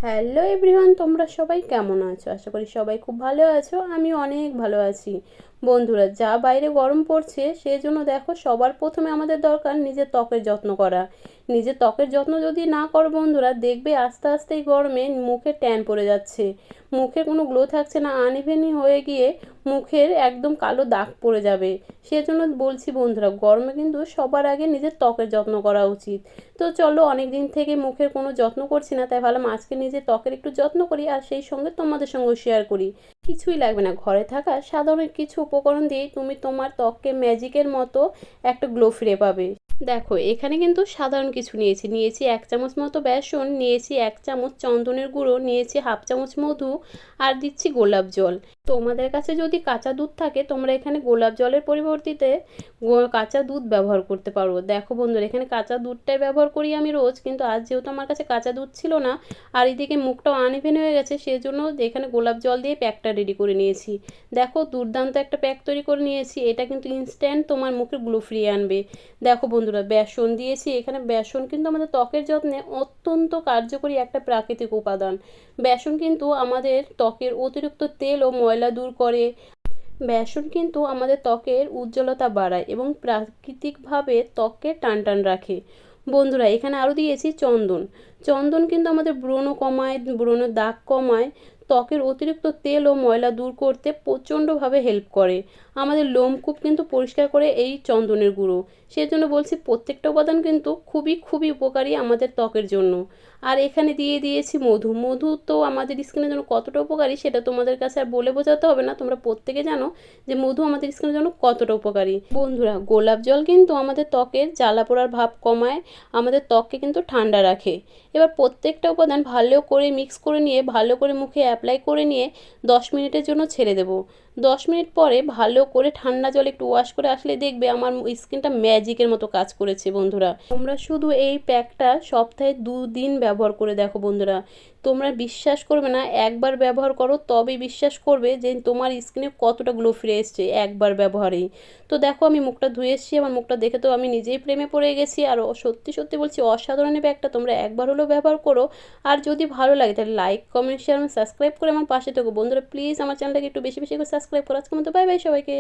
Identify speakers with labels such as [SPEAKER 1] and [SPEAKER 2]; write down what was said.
[SPEAKER 1] Hello everyone, তোমরা সবাই কেমন আছো? আশা করি সবাই খুব ভালো আছো। আমি অনেক ভালো আছি। বন্ধুরা, যা বাইরে গরম পড়ছে সেজন্য দেখো সবার প্রথমে আমাদের দরকার নিজের ত্বকের যত্ন করা। নিজের ত্বকের যত্ন যদি না করো বন্ধুরা, দেখবে আস্তে আস্তে এই গরমে মুখে ট্যান পড়ে যাচ্ছে, মুখে কোনো গ্লো থাকছে না, আনইভেন হয়ে গিয়ে মুখের একদম কালো দাগ পড়ে যাবে। সেজন্য বলছি বন্ধুরা, গরমে কিন্তু সবার আগে নিজের ত্বকের যত্ন করা উচিত। তো চলো, অনেক দিন থেকে মুখের কোনো যত্ন করছি না, তাই ভাবলাম আজকে নিজের ত্বকের একটু যত্ন করি আর সেই সঙ্গে তোমাদের সঙ্গেও শেয়ার করি। কিছুই লাগবে না, ঘরে থাকা সাধারণ কিছু উপকরণ দিয়েই তুমি তোমার ত্বককে ম্যাজিকের মতো একটা গ্লো ফিরে পাবে। দেখো, এখানে কিন্তু সাধারণ কিছু নিয়েছি 1 চামচ মতো বেসন, নিয়েছি 1 চামচ চন্দনের গুঁড়ো, নিয়েছি হাফ চামচ মধু, আর দিচ্ছি গোলাপ জল। তোমাদের কাছে যদি কাঁচা দুধ থাকে তোমরা এখানে গোলাপ জলের পরিবর্তিতে কাঁচা দুধ ব্যবহার করতে পারো। দেখো বন্ধুরা, এখানে কাঁচা দুধটাই ব্যবহার করি আমি রোজ, কিন্তু আজ যেহেতু আমার কাছে কাঁচা দুধ ছিল না আর এদিকে মুখটাও আনইভেন হয়ে গেছে, সেই জন্য এখানে গোলাপ জল দিয়ে প্যাকটা রেডি করে নিয়েছি। দেখো, দুর্দান্ত একটা প্যাক তৈরি করে নিয়েছি। এটা কিন্তু ইনস্ট্যান্ট তোমার মুখে গ্লো ফিরিয়ে আনবে। দেখো বন্ধুরা, বেসন দিয়েছি এখানে। বেসন কিন্তু আমাদের ত্বকের যত্নে অত্যন্ত কার্যকরী একটা প্রাকৃতিক উপাদান। বেসন কিন্তু আমাদের ত্বকের অতিরিক্ত তেল ও ময়লা দূর করে। বেসন কিন্তু আমাদের ত্বকের উজ্জ্বলতা বাড়ায় এবং প্রাকৃতিকভাবে ত্বককে টান টান রাখে। বন্ধুরা, এখানে আরও দিয়েছি চন্দন। চন্দন কিন্তু আমাদের ব্রণ কমায়, ব্রণের দাগ কমায়, ত্বকের অতিরিক্ত তেল ও ময়লা দূর করতে প্রচণ্ডভাবে হেল্প করে। আমাদের লোমকূপ কিন্তু পরিষ্কার করে এই চন্দনের গুঁড়ো। সেজন্য বলছি, প্রত্যেকটা উপাদান কিন্তু খুবই খুবই উপকারী আমাদের ত্বকের জন্য। আর এখানে দিয়ে দিয়েছি মধু। মধু তো আমাদের স্কিনের জন্য কতটা উপকারী সেটা তোমাদের কাছে আর বলে বোঝাতে হবে না, তোমরা প্রত্যেকে জানো যে মধু আমাদের স্কিনের জন্য কতটা উপকারী। বন্ধুরা, গোলাপ জল কিন্তু আমাদের ত্বকের জ্বালা পোড়ার ভাব কমায়, আমাদের ত্বককে কিন্তু ঠান্ডা রাখে। এবার প্রত্যেকটা উপাদান ভালো করে মিক্স করে নিয়ে, ভালো করে মুখে অ্যাপ্লাই করে নিয়ে 10 মিনিটের জন্য ছেড়ে দেবো। 10 মিনিট পরে ভালো করে ঠান্ডা জলে একটু ওয়াশ করে আসলে দেখবে আমার স্কিনটা ম্যাজিকের মতো কাজ করেছে। বন্ধুরা, তোমরা শুধু এই প্যাকটা সপ্তাহে 2 দিন ব্যবহার করে দেখো বন্ধুরা, তোমরা বিশ্বাস করবে না। একবার ব্যবহার করো তবেই বিশ্বাস করবে যে তোমার স্কিনে কতটা গ্লো ফিরে এসছে একবার ব্যবহারেই। তো দেখো, আমি মুখটা ধুয়ে এসেছি, আমার মুখটা দেখে তো আমি নিজেই প্রেমে পড়ে গেছি। আর সত্যি সত্যি বলছি, অসাধারণ এই প্যাকটা, তোমরা একবার হলেও ব্যবহার করো। আর যদি ভালো লাগে তাহলে লাইক, কমেন্ট, শেয়ার এবং সাবস্ক্রাইব করে আমার পাশে থেকো। বন্ধুরা প্লিজ আমার চ্যানেলটাকে একটু বেশি বেশি করে সাবস্ক্রাইব করো। আজকের মতো বাই বাই সবাইকে।